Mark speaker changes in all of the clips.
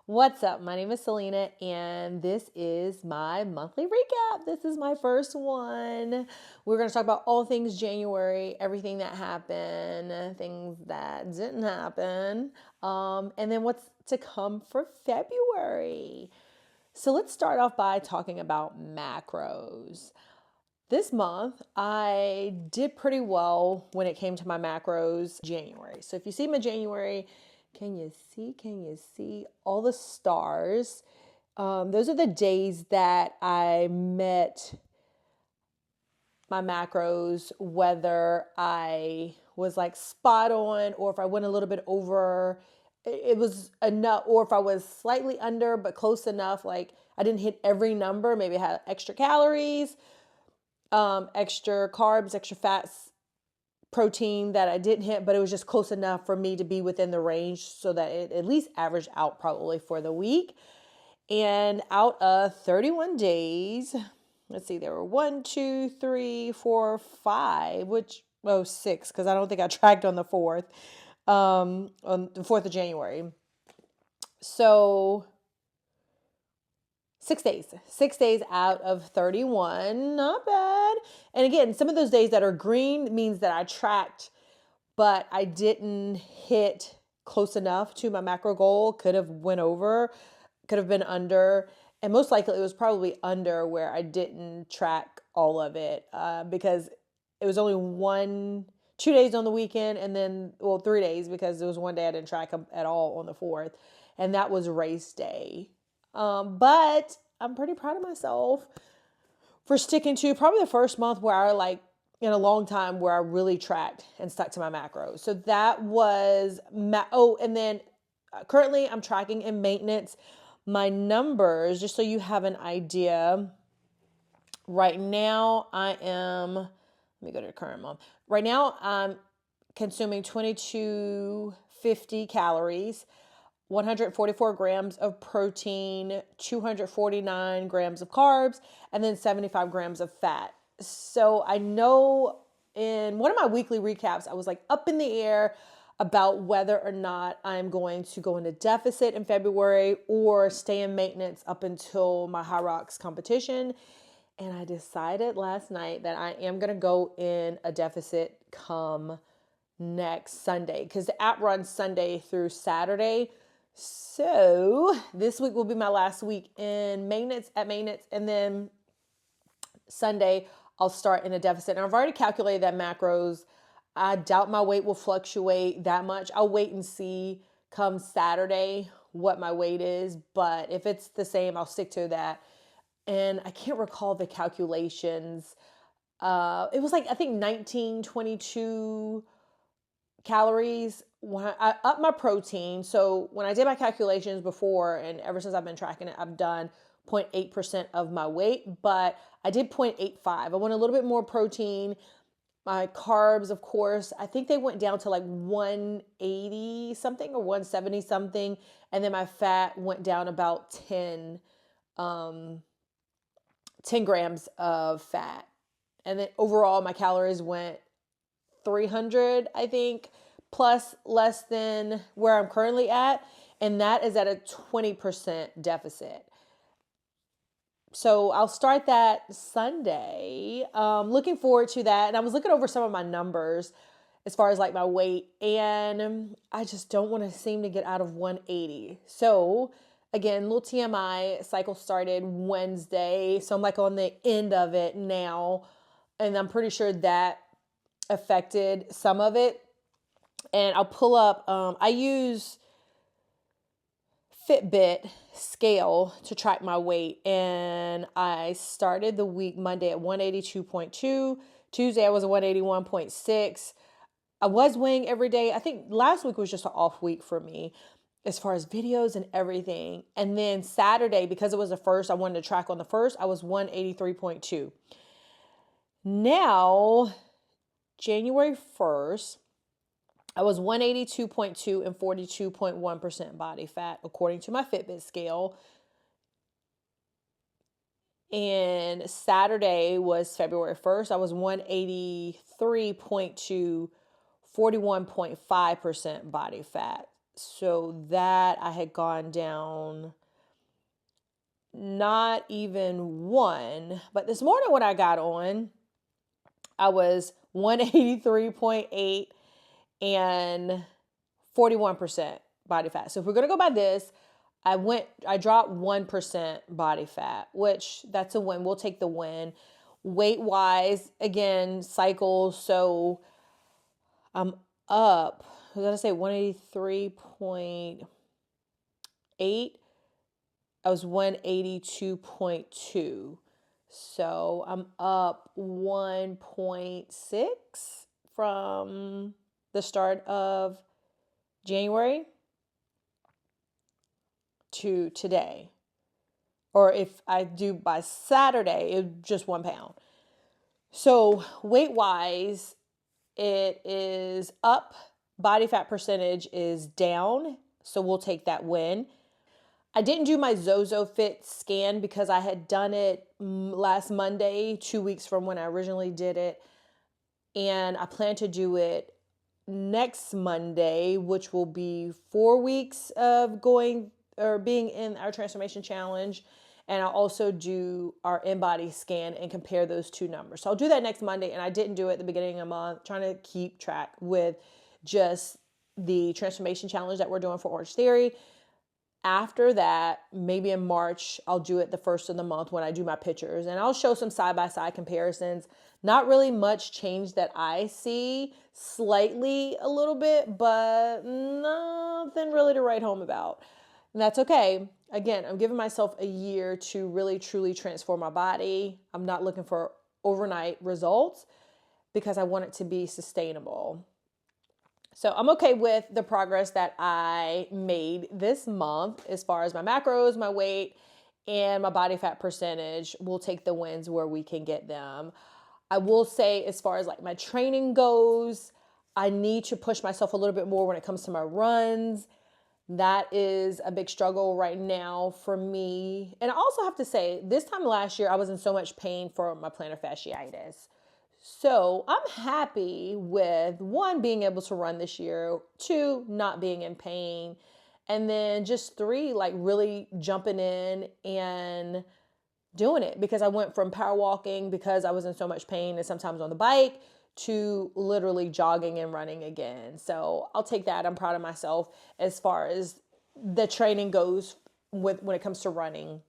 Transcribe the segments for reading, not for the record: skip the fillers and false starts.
Speaker 1: What's up? My name is Selena, and this is my monthly recap. This is my first one. We're going to talk about all things January, everything that happened, things that didn't happen, and then what's to come for February. So let's start off by talking about macros. This month, I did pretty well when it came to my macros January. So if you see my January, can you see? Can you see all the stars? Those are the days that I met my macros, whether I was like spot on or if I went a little bit over. It was enough, or if I was slightly under but close enough, like I didn't hit every number. Maybe I had extra calories, extra carbs, extra fats, protein that I didn't hit, but it was just close enough for me to be within the range so that it at least averaged out probably for the week. And out of 31 days, let's see, there were 1, 2, 3, 4, 5, six, because I don't think I tracked on the 4th, on the 4th of January. So 6 days out of 31, not bad. And again, some of those days that are green means that I tracked, but I didn't hit close enough to my macro goal. Could have went over, could have been under, and most likely it was probably under where I didn't track all of it, because it was only 2 days on the weekend, and then 3 days, because there was one day I didn't track at all on the 4th, and that was race day. But I'm pretty proud of myself for sticking to probably the first month where I in a long time where I really tracked and stuck to my macros. So that was, and then currently I'm tracking in maintenance my numbers, just so you have an idea. Right now let me go to the current month. Right now I'm consuming 2250 calories, 144 grams of protein, 249 grams of carbs, and then 75 grams of fat. So I know in one of my weekly recaps, I was like up in the air about whether or not I'm going to go into deficit in February or stay in maintenance up until my High Rocks competition. And I decided last night that I am going to go in a deficit come next Sunday, because the app runs Sunday through Saturday. So this week will be my last week in maintenance, and then Sunday I'll start in a deficit. And I've already calculated that macros. I doubt my weight will fluctuate that much. I'll wait and see come Saturday what my weight is, but if it's the same, I'll stick to that. And I can't recall the calculations. It was like, I think 1922 calories when I up my protein. So when I did my calculations before, and ever since I've been tracking it, I've done 0.8% of my weight, but I did 0.85. I want a little bit more protein. My carbs, of course, I think they went down to like 180 something or 170 something. And then my fat went down about 10 grams of fat. And then overall, my calories went 300, I think, plus less than where I'm currently at. And that is at a 20% deficit. So I'll start that Sunday. Looking forward to that. And I was looking over some of my numbers as far as like my weight, and I just don't want to seem to get out of 180. So again, little TMI, cycle started Wednesday. So I'm like on the end of it now. And I'm pretty sure that affected some of it. And I'll pull up, I use Fitbit scale to track my weight. And I started the week Monday at 182.2. Tuesday I was at 181.6. I was weighing every day. I think last week was just an off week for me as far as videos and everything. And then Saturday, because it was the first, I wanted to track on the first, I was 183.2. Now, January 1st, I was 182.2 and 42.1% body fat, according to my Fitbit scale. And Saturday was February 1st. I was 183.2, 41.5% body fat. So that I had gone down not even one. But this morning when I got on, I was 183.8 and 41% body fat. So if we're going to go by this, I dropped 1% body fat, which that's a win. We'll take the win. Weight wise, again, cycle. So I'm up, I was going to say 183.8. I was 182.2. So I'm up 1.6 from the start of January to today. Or if I do by Saturday, it's just 1 pound. So weight wise, it is up. Body fat percentage is down. So we'll take that win. I didn't do my ZozoFit scan because I had done it last Monday, 2 weeks from when I originally did it. And I plan to do it next Monday, which will be 4 weeks of going or being in our transformation challenge. And I'll also do our InBody scan and compare those two numbers. So I'll do that next Monday. And I didn't do it at the beginning of the month, trying to keep track with just the transformation challenge that we're doing for Orange Theory. After that, maybe in March, I'll do it the first of the month when I do my pictures. And I'll show some side-by-side comparisons. Not really much change that I see. Slightly a little bit, but nothing really to write home about. And that's okay. Again, I'm giving myself a year to really, truly transform my body. I'm not looking for overnight results because I want it to be sustainable. So I'm okay with the progress that I made this month as far as my macros, my weight, and my body fat percentage. We'll take the wins where we can get them. I will say as far as like my training goes, I need to push myself a little bit more when it comes to my runs. That is a big struggle right now for me. And I also have to say, this time last year, I was in so much pain for my plantar fasciitis. So I'm happy with 1, being able to run this year, 2, not being in pain, and then just 3, like really jumping in and doing it because I went from power walking because I was in so much pain and sometimes on the bike to literally jogging and running again. So I'll take that. I'm proud of myself as far as the training goes when it comes to running.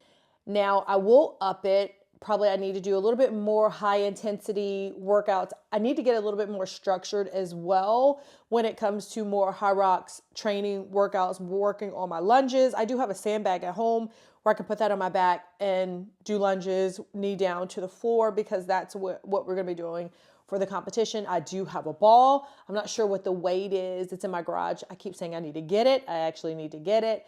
Speaker 1: Now I will up it. Probably I need to do a little bit more high intensity workouts. I need to get a little bit more structured as well when it comes to more Hyrox training workouts, working on my lunges. I do have a sandbag at home where I can put that on my back and do lunges, knee down to the floor, because that's what we're going to be doing for the competition. I do have a ball. I'm not sure what the weight is. It's in my garage. I keep saying I need to get it. I actually need to get it.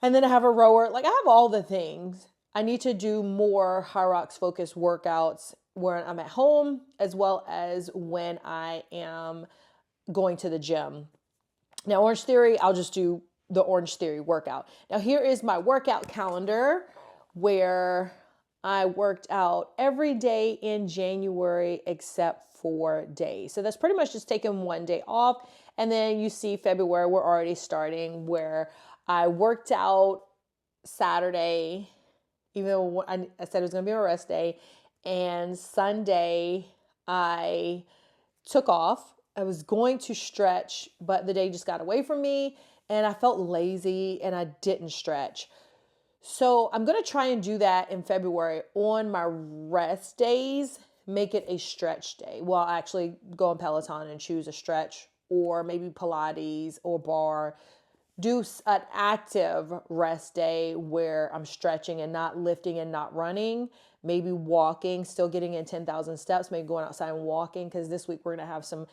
Speaker 1: And then I have a rower. Like I have all the things. I need to do more Hyrox focused workouts where I'm at home as well as when I am going to the gym. Now, Orange Theory, I'll just do the Orange Theory workout. Now, here is my workout calendar where I worked out every day in January except 4 days. So that's pretty much just taking 1 day off. And then you see February, we're already starting where I worked out Saturday, even though I said it was going to be a rest day. And Sunday, I took off. I was going to stretch, but the day just got away from me and I felt lazy and I didn't stretch. So I'm going to try and do that in February on my rest days, make it a stretch day. Well, I actually go on Peloton and choose a stretch or maybe Pilates or bar. Do an active rest day where I'm stretching and not lifting and not running, maybe walking, still getting in 10,000 steps, maybe going outside and walking, because this week we're going to have some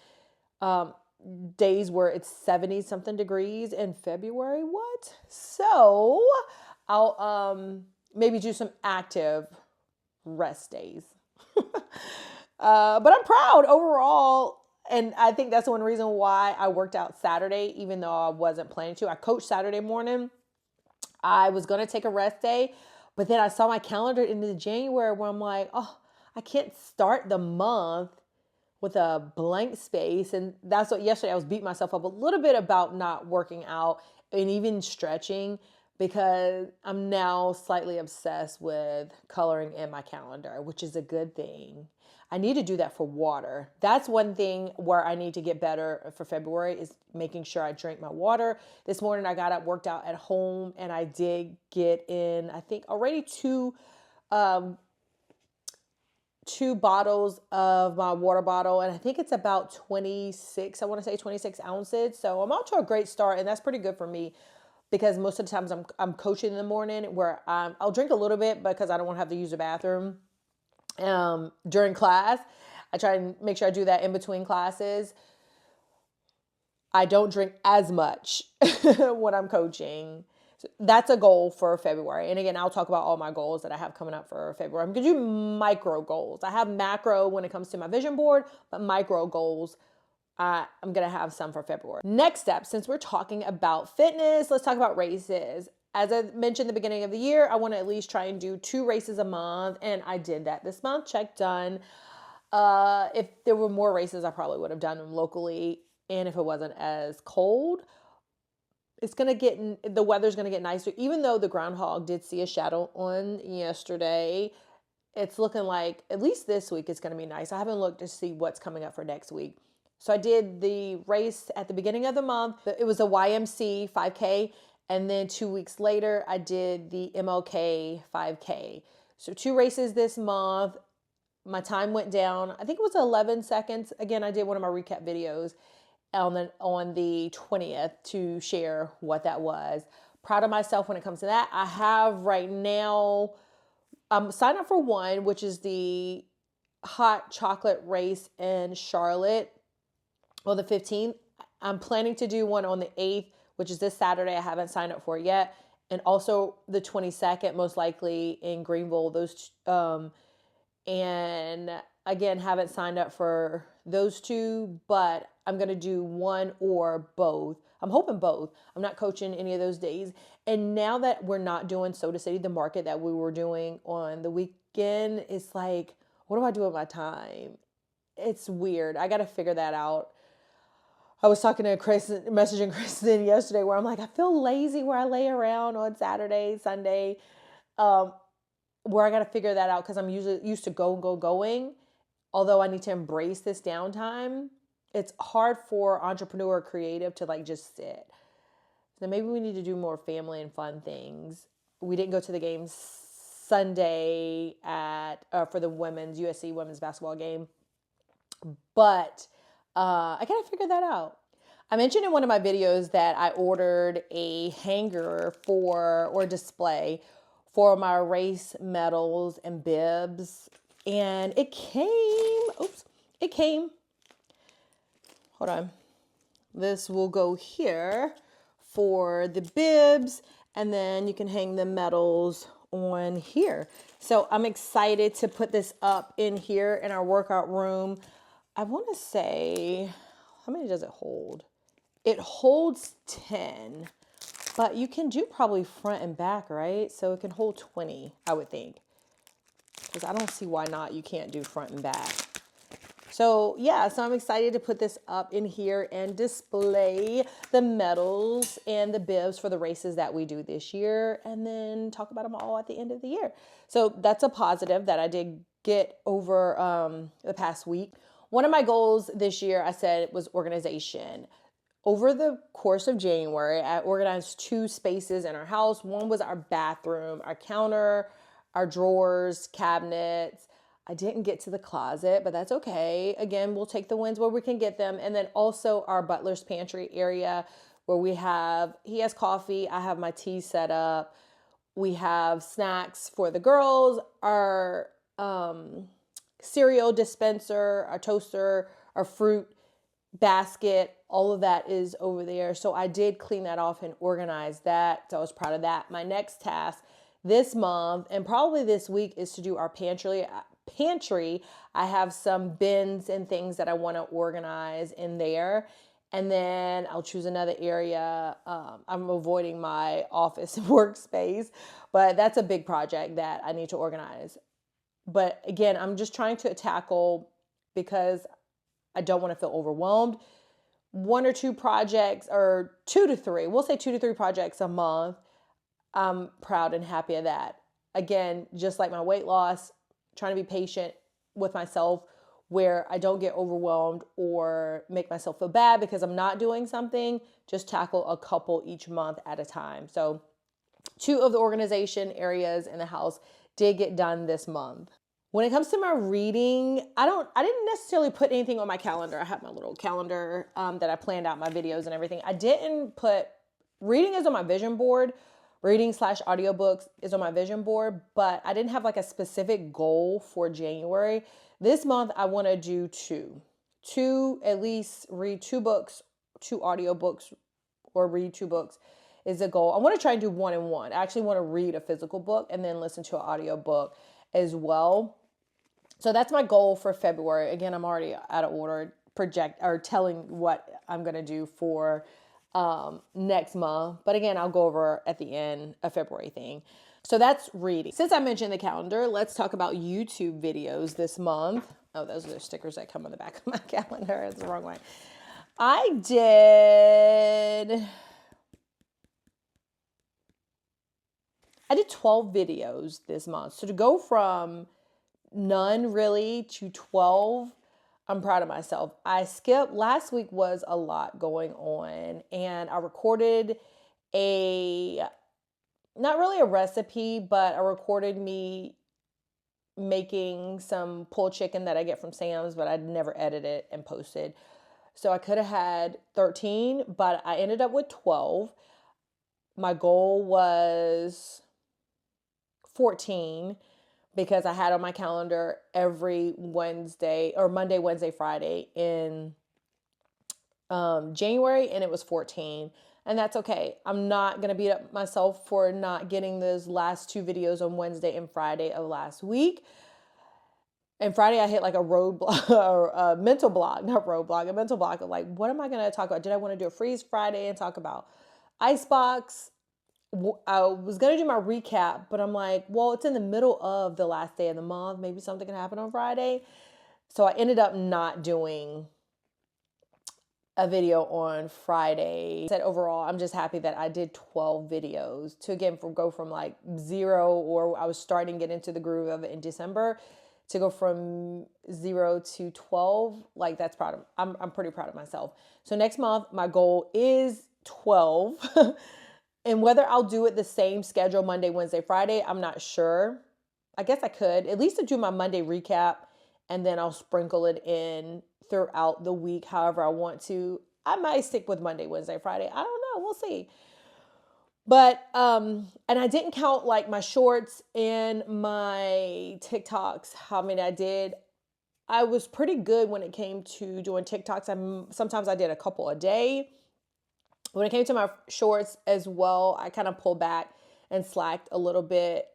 Speaker 1: days where it's 70 something degrees in February. What? So I'll maybe do some active rest days. But I'm proud overall. And I think that's one reason why I worked out Saturday, even though I wasn't planning to. I coached Saturday morning. I was going to take a rest day, but then I saw my calendar into January where I'm like, oh, I can't start the month with a blank space. And that's what yesterday I was beating myself up a little bit about not working out and even stretching, because I'm now slightly obsessed with coloring in my calendar, which is a good thing. I need to do that for water. That's one thing where I need to get better for February, is making sure I drink my water. This morning I got up, worked out at home, and I did get in, I think already um, two bottles of my water bottle, and I think it's about 26, I want to say 26 ounces. So I'm off to a great start, and that's pretty good for me, because most of the times I'm coaching in the morning where I'll drink a little bit because I don't want to have to use the bathroom during class. I try and make sure I do that in between classes. I don't drink as much when I'm coaching. So that's a goal for February. And again, I'll talk about all my goals that I have coming up for February. I'm going to do micro goals. I have macro when it comes to my vision board, but micro goals, I'm going to have some for February. Next step, since we're talking about fitness, let's talk about races. As I mentioned at the beginning of the year, I want to at least try and do 2 races a month. And I did that this month. Check, done. If there were more races, I probably would have done them locally. And if it wasn't as cold, the weather's going to get nicer. Even though the groundhog did see a shadow on yesterday, it's looking like at least this week it's going to be nice. I haven't looked to see what's coming up for next week. So I did the race at the beginning of the month. It was a YMC 5K. And then 2 weeks later, I did the MLK 5K. So 2 races this month. My time went down. I think it was 11 seconds. Again, I did one of my recap videos on the 20th to share what that was. Proud of myself when it comes to that. I have right now, I'm signed up for one, which is the hot chocolate race in Charlotte on the 15th. I'm planning to do one on the 8th, which is this Saturday. I haven't signed up for it yet. And also the 22nd, most likely in Greenville. And again, haven't signed up for those 2, but I'm going to do one or both. I'm hoping both. I'm not coaching any of those days. And now that we're not doing Soda City, the market that we were doing on the weekend, it's like, what do I do with my time? It's weird. I got to figure that out. I was talking to messaging Kristen yesterday, where I'm like, I feel lazy where I lay around on Saturday, Sunday, where I got to figure that out, because I'm usually used to going. Although I need to embrace this downtime, it's hard for entrepreneur creative to like just sit. So maybe we need to do more family and fun things. We didn't go to the games Sunday for the USC women's basketball game, but I gotta figure that out. I mentioned in one of my videos that I ordered a hanger or display for my race medals and bibs. And it came. Hold on. This will go here for the bibs, and then you can hang the medals on here. So I'm excited to put this up in here in our workout room. I want to say, how many does it hold? It holds 10, but you can do probably front and back, right? So it can hold 20, I would think. Because I don't see why not. You can't do front and back. So yeah, so I'm excited to put this up in here and display the medals and the bibs for the races that we do this year, and then talk about them all at the end of the year. So that's a positive that I did get over the past week. One of my goals this year, I said, was organization. Over the course of January, I organized 2 spaces in our house. One was our bathroom, our counter, our drawers, cabinets. I didn't get to the closet, but that's okay. Again, we'll take the wins where we can get them. And then also our butler's pantry area, where he has coffee, I have my tea set up. We have snacks for the girls, our cereal dispenser, our toaster, our fruit basket, all of that is over there. So I did clean that off and organize that. So I was proud of that. My next task this month, and probably this week, is to do our pantry. I have some bins and things that I want to organize in there. And then I'll choose another area. I'm avoiding my office workspace, but that's a big project that I need to organize. But again, I'm just trying to tackle, because I don't want to feel overwhelmed. 1 or 2 projects, or 2 to 3, we'll say 2 to 3 projects a month. I'm proud and happy of that. Again, just like my weight loss, trying to be patient with myself where I don't get overwhelmed or make myself feel bad because I'm not doing something. Just tackle a couple each month at a time. So 2 of the organization areas in the house did get done this month. When it comes to my reading, I didn't necessarily put anything on my calendar. I have my little calendar that I planned out my videos and everything. I didn't put, reading is on my vision board. Reading / audiobooks is on my vision board, but I didn't have like a specific goal for January. This month, I want to do 2, at least read 2 books, 2 audiobooks, or read 2 books is a goal. I want to try and do 1 and 1. I actually want to read a physical book and then listen to an audiobook as well. So that's my goal for February. Again, I'm already out of order, telling what I'm going to do for next month. But again, I'll go over at the end a February thing. So that's reading. Since I mentioned the calendar, let's talk about YouTube videos this month. Oh, those are the stickers that come on the back of my calendar. It's the wrong way. I did 12 videos this month. So to go from none really to 12, I'm proud of myself. Last week was a lot going on, and I recorded not really a recipe, but I recorded me making some pulled chicken that I get from Sam's, but I'd never edited it and posted. So I could have had 13, but I ended up with 12. My goal was 14 because I had on my calendar every Wednesday or Monday, Wednesday, Friday in January, and it was 14. And that's okay. I'm not going to beat up myself for not getting those last 2 videos on Wednesday and Friday of last week. And Friday I hit like a roadblock or a mental block of like, what am I going to talk about? Did I want to do a freeze Friday and talk about Icebox? I was going to do my recap, but I'm like, well, it's in the middle of the last day of the month. Maybe something can happen on Friday. So I ended up not doing a video on Friday. Said overall, I'm just happy that I did 12 videos to again go from like 0, or I was starting to get into the groove of it in December, to go from 0 to 12. Like that's I'm pretty proud of myself. So next month, my goal is 12. And whether I'll do it the same schedule, Monday, Wednesday, Friday, I'm not sure. I guess I could at least do my Monday recap, and then I'll sprinkle it in throughout the week however I want to. I might stick with Monday, Wednesday, Friday. I don't know. We'll see. But, and I didn't count like my shorts and my TikToks, how many I did. I was pretty good when it came to doing TikToks. Sometimes I did a couple a day. When it came to my shorts as well, I kind of pulled back and slacked a little bit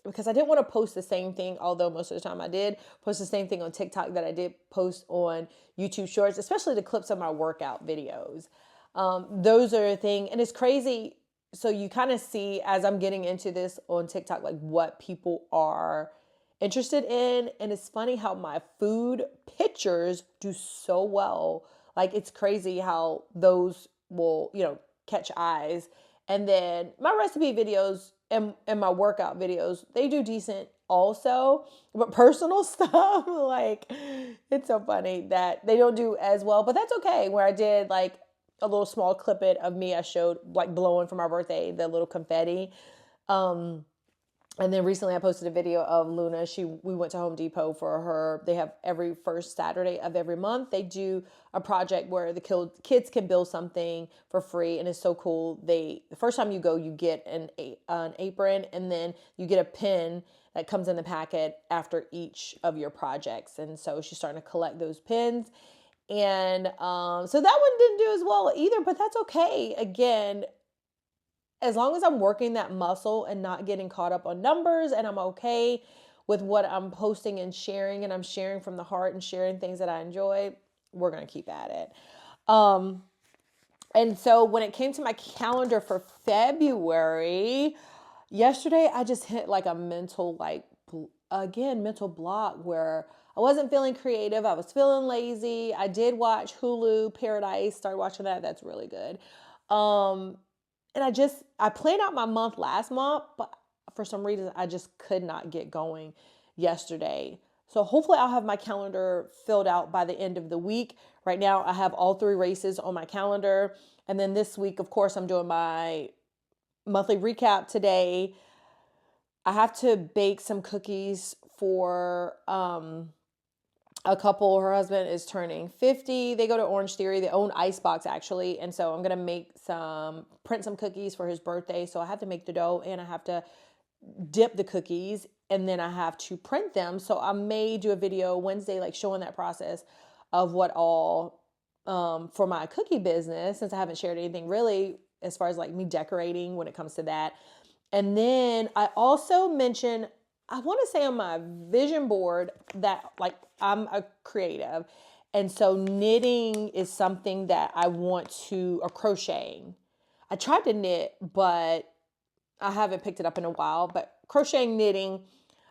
Speaker 1: because I didn't want to post the same thing, although most of the time I did post the same thing on TikTok that I did post on YouTube Shorts, especially the clips of my workout videos. Those are a thing. And it's crazy. So you kind of see as I'm getting into this on TikTok, like what people are interested in. And it's funny how my food pictures do so well. Like it's crazy how those will, catch eyes. And then my recipe videos and my workout videos, they do decent also. But personal stuff, like it's so funny that they don't do as well. But that's okay. Where I did like a little small clip of me, I showed like blowing for my birthday, the little confetti. And then recently I posted a video of Luna. We went to Home Depot for her. They have every first Saturday of every month. They do a project where the kids can build something for free. And it's so cool. The first time you go, you get an apron, and then you get a pin that comes in the packet after each of your projects. And so she's starting to collect those pins. And so that one didn't do as well either, but that's okay. Again, as long as I'm working that muscle and not getting caught up on numbers, and I'm okay with what I'm posting and sharing, and I'm sharing from the heart and sharing things that I enjoy, we're going to keep at it. And so when it came to my calendar for February, yesterday I just hit like a mental block where I wasn't feeling creative. I was feeling lazy. I did watch Hulu Paradise, started watching that. That's really good. Um, and I planned out my month last month, but for some reason I just could not get going yesterday. So hopefully I'll have my calendar filled out by the end of the week. Right now I have all 3 races on my calendar. And then this week, of course, I'm doing my monthly recap today. I have to bake some cookies for a couple. Her husband is turning 50. They go to Orange Theory. They own Icebox actually. And so I'm going to print some cookies for his birthday. So I have to make the dough and I have to dip the cookies and then I have to print them. So I may do a video Wednesday, like showing that process of what all for my cookie business, since I haven't shared anything really as far as like me decorating when it comes to that. And then I also mentioned, I want to say on my vision board that like I'm a creative. And so knitting is something that I want to, or crocheting. I tried to knit, but I haven't picked it up in a while. But crocheting, knitting,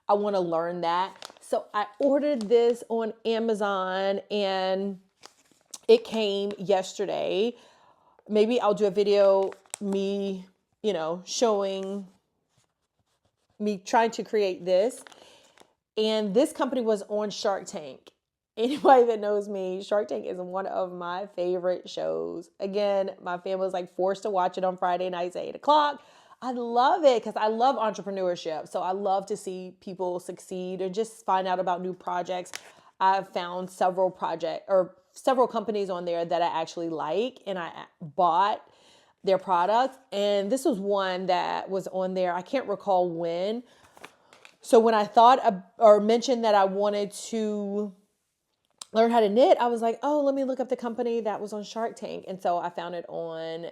Speaker 1: I want to learn that. So I ordered this on Amazon and it came yesterday. Maybe I'll do a video, me, showing me trying to create this. And this company was on Shark Tank. Anybody that knows me, Shark Tank is one of my favorite shows. Again, my family was like forced to watch it on Friday nights at 8:00. I love it because I love entrepreneurship. So I love to see people succeed and just find out about new projects. I've found several companies on there that I actually like, and I bought their products. And this was one that was on there. I can't recall when. So when I thought or mentioned that I wanted to learn how to knit, I was like, oh, let me look up the company that was on Shark Tank. And so I found it on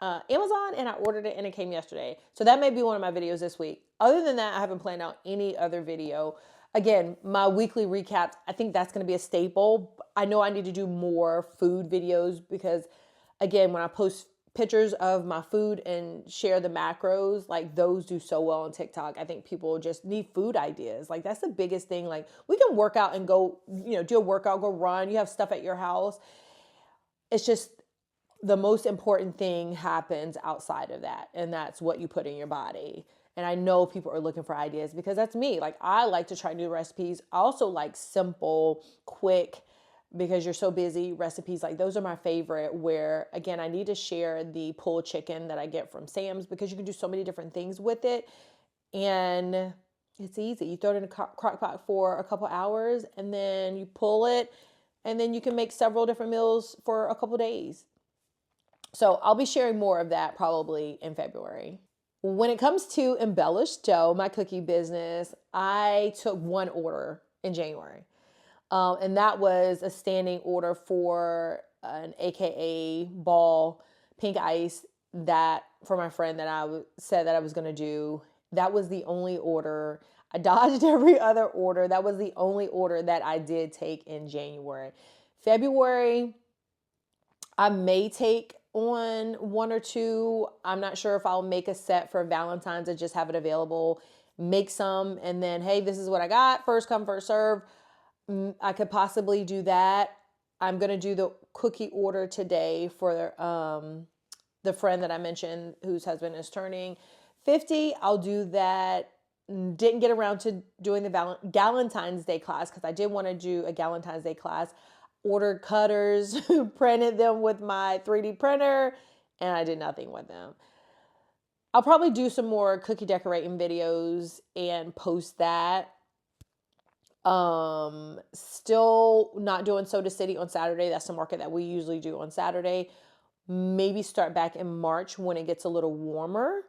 Speaker 1: Amazon and I ordered it and it came yesterday. So that may be one of my videos this week. Other than that, I haven't planned out any other video. Again, my weekly recaps, I think that's going to be a staple. I know I need to do more food videos because, again, when I post pictures of my food and share the macros, like those do so well on TikTok. I think people just need food ideas. Like that's the biggest thing. Like we can work out and go, do a workout, go run. You have stuff at your house. It's just the most important thing happens outside of that. And that's what you put in your body. And I know people are looking for ideas because that's me. Like I like to try new recipes. I also like simple, quick, because you're so busy, recipes. Like those are my favorite, where again, I need to share the pulled chicken that I get from Sam's because you can do so many different things with it. And it's easy. You throw it in a crock pot for a couple hours and then you pull it and then you can make several different meals for a couple days. So I'll be sharing more of that probably in February. When it comes to embellished dough, my cookie business, I took one order in January. And that was a standing order for an AKA ball pink ice that for my friend that I said that I was going to do. That was the only order. I dodged every other order. That was the only order that I did take in January. February, I may take on one or two. I'm not sure if I'll make a set for Valentine's and just have it available, make some, and then, hey, this is what I got. First come, first serve. I could possibly do that. I'm going to do the cookie order today for the friend that I mentioned whose husband is turning 50. I'll do that. Didn't get around to doing the Galentine's Day class because I did want to do a Galentine's Day class. Ordered cutters, printed them with my 3D printer, and I did nothing with them. I'll probably do some more cookie decorating videos and post that. Still not doing Soda City on Saturday. That's the market that we usually do on Saturday. Maybe start back in March when it gets a little warmer.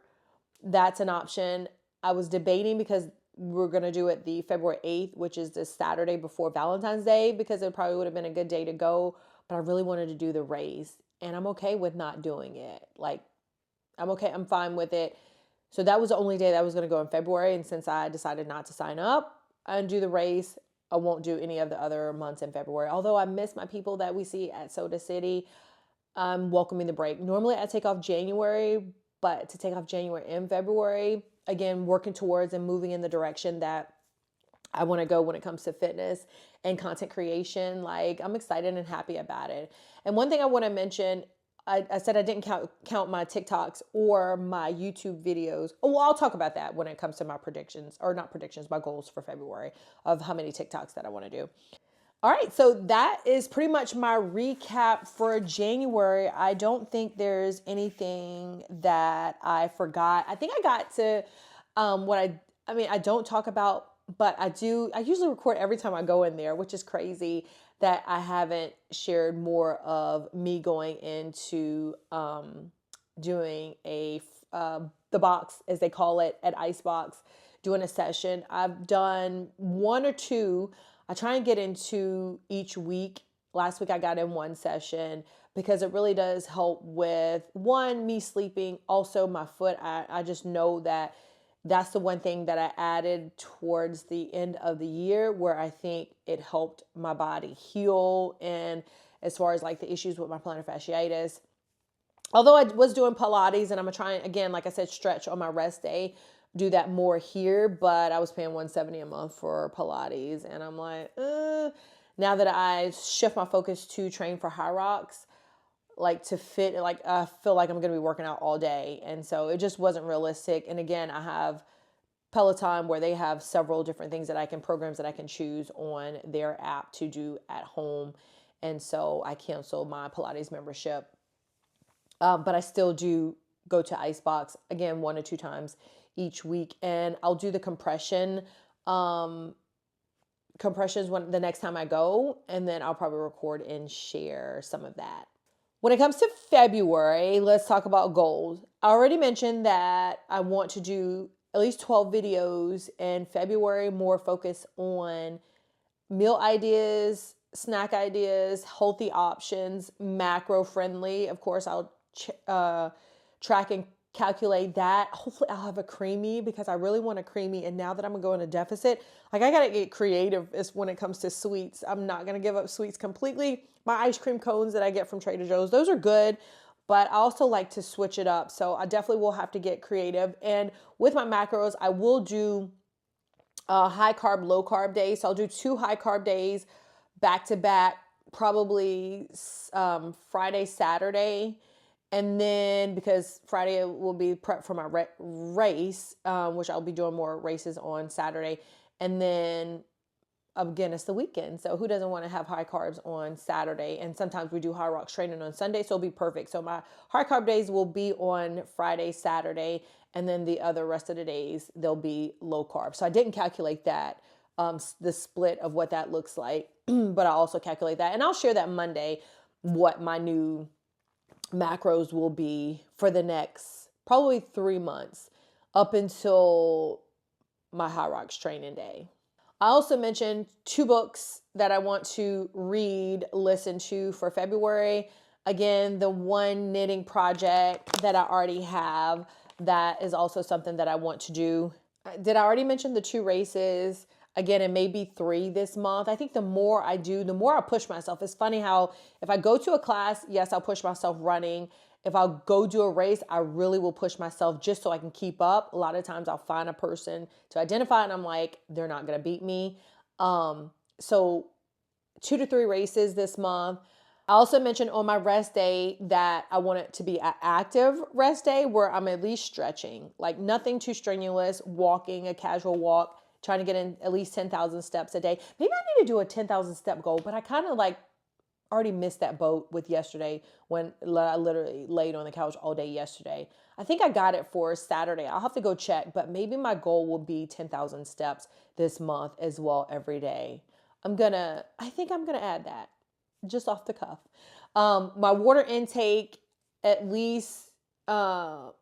Speaker 1: That's an option. I was debating because we're going to do it the February 8th, which is the Saturday before Valentine's Day, because it probably would have been a good day to go. But I really wanted to do the race, and I'm okay with not doing it. Like, I'm okay. I'm fine with it. So that was the only day that I was going to go in February. And since I decided not to sign up and do the race, I won't do any of the other months in February. Although I miss my people that we see at Soda City, I'm welcoming the break. Normally I take off January, but to take off January and February, again, working towards and moving in the direction that I want to go when it comes to fitness and content creation. Like, I'm excited and happy about it. And one thing I want to mention, I said I didn't count my TikToks or my YouTube videos. Oh, well, I'll talk about that when it comes to my predictions, or not predictions, my goals for February of how many TikToks that I want to do. All right, so that is pretty much my recap for January. I don't think there's anything that I forgot. I think I got to I mean, I don't talk about, but I do. I usually record every time I go in there, which is crazy that I haven't shared more of me going into doing the box, as they call it, at Icebox, doing a session. I've done one or two. I try and get into each week. Last week I got in one session because it really does help with, one, me sleeping, also my foot. I just know that that's the one thing that I added towards the end of the year where I think it helped my body heal. And as far as like the issues with my plantar fasciitis, although I was doing Pilates, and I'm trying, again, like I said, stretch on my rest day, do that more here, but I was paying $170 a month for Pilates, and I'm like, now that I shift my focus to train for Hyrox, like to fit, like I feel like I'm going to be working out all day, and so it just wasn't realistic. And again, I have Peloton where they have several different things that I can, programs that I can choose on their app to do at home, and so I canceled my Pilates membership. But I still do go to Icebox, again, 1 or 2 times each week, and I'll do the compressions when the next time I go, and then I'll probably record and share some of that. When it comes to February, let's talk about goals. I already mentioned that I want to do at least 12 videos in February, more focus on meal ideas, snack ideas, healthy options, macro friendly. Of course, I'll track and calculate that. Hopefully I'll have a creamy, because I really want a creamy. And now that I'm gonna go in a deficit, like, I gotta get creative when it comes to sweets. I'm not gonna give up sweets completely. My ice cream cones that I get from Trader Joe's, those are good, but I also like to switch it up. So I definitely will have to get creative. And with my macros, I will do high carb, low carb days. So I'll do 2 high carb days back to back, probably Friday, Saturday. And then, because Friday will be prep for my race, which I'll be doing more races on Saturday. And then again, it's the weekend. So who doesn't want to have high carbs on Saturday? And sometimes we do Hyrox training on Sunday. So it'll be perfect. So my high carb days will be on Friday, Saturday. And then the other rest of the days, they'll be low carb. So I didn't calculate that, the split of what that looks like. But I also calculate that. And I'll share that Monday, what my new macros will be for the next probably 3 months up until my Hyrox training day. I also mentioned 2 books that I want to read, listen to for February. Again, the one knitting project that I already have, that is also something that I want to do. Did I already mention the 2 races? Again, it may be 3 this month. I think the more I do, the more I push myself. It's funny how if I go to a class, yes, I'll push myself running. If I'll go do a race, I really will push myself just so I can keep up. A lot of times I'll find a person to identify and I'm like, they're not going to beat me. So 2 to 3 races this month. I also mentioned on my rest day that I want it to be an active rest day where I'm at least stretching, like nothing too strenuous, walking, a casual walk, trying to get in at least 10,000 steps a day. Maybe I need to do a 10,000 step goal, but I kind of like already missed that boat with yesterday when I literally laid on the couch all day yesterday. I think I got it for Saturday. I'll have to go check, but maybe my goal will be 10,000 steps this month as well every day. I think I'm gonna add that just off the cuff. My water intake, at least 3,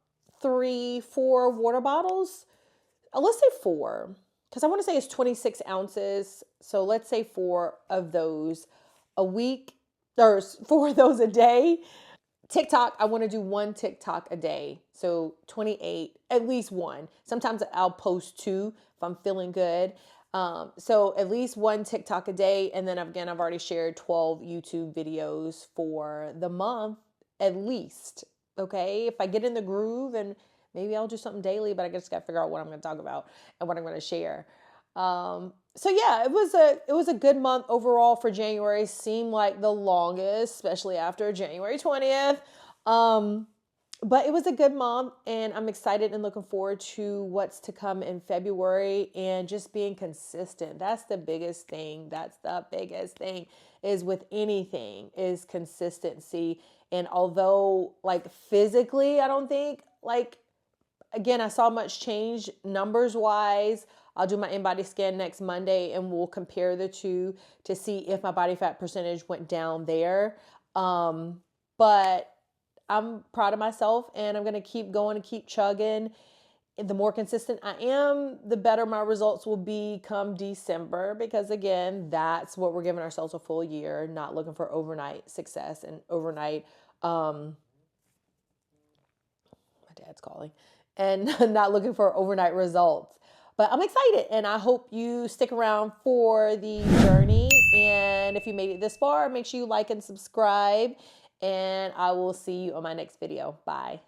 Speaker 1: 4 water bottles. Let's say 4, because I want to say it's 26 ounces. So let's say 4 of those a week, or 4 of those a day. TikTok, I want to do 1 TikTok a day. So 28, at least 1. Sometimes I'll post 2 if I'm feeling good. So at least 1 TikTok a day. And then again, I've already shared 12 YouTube videos for the month, at least. Okay. If I get in the groove, and maybe I'll do something daily, but I just got to figure out what I'm going to talk about and what I'm going to share. So yeah, it was a good month overall for January. Seemed like the longest, especially after January 20th. Um, but it was a good month, and I'm excited and looking forward to what's to come in February, and just being consistent. That's the biggest thing. That's the biggest thing, is with anything, is consistency. And although like physically, I don't think like, again, I saw much change numbers wise. I'll do my InBody scan next Monday, and we'll compare the two to see if my body fat percentage went down there. But I'm proud of myself, and I'm going to keep going and keep chugging. The more consistent I am, the better my results will be come December, because again, that's what we're giving ourselves, a full year, not looking for overnight success and overnight, my dad's calling, and not looking for overnight results. But I'm excited, and I hope you stick around for the journey. And if you made it this far, make sure you like and subscribe, and I will see you on my next video. Bye.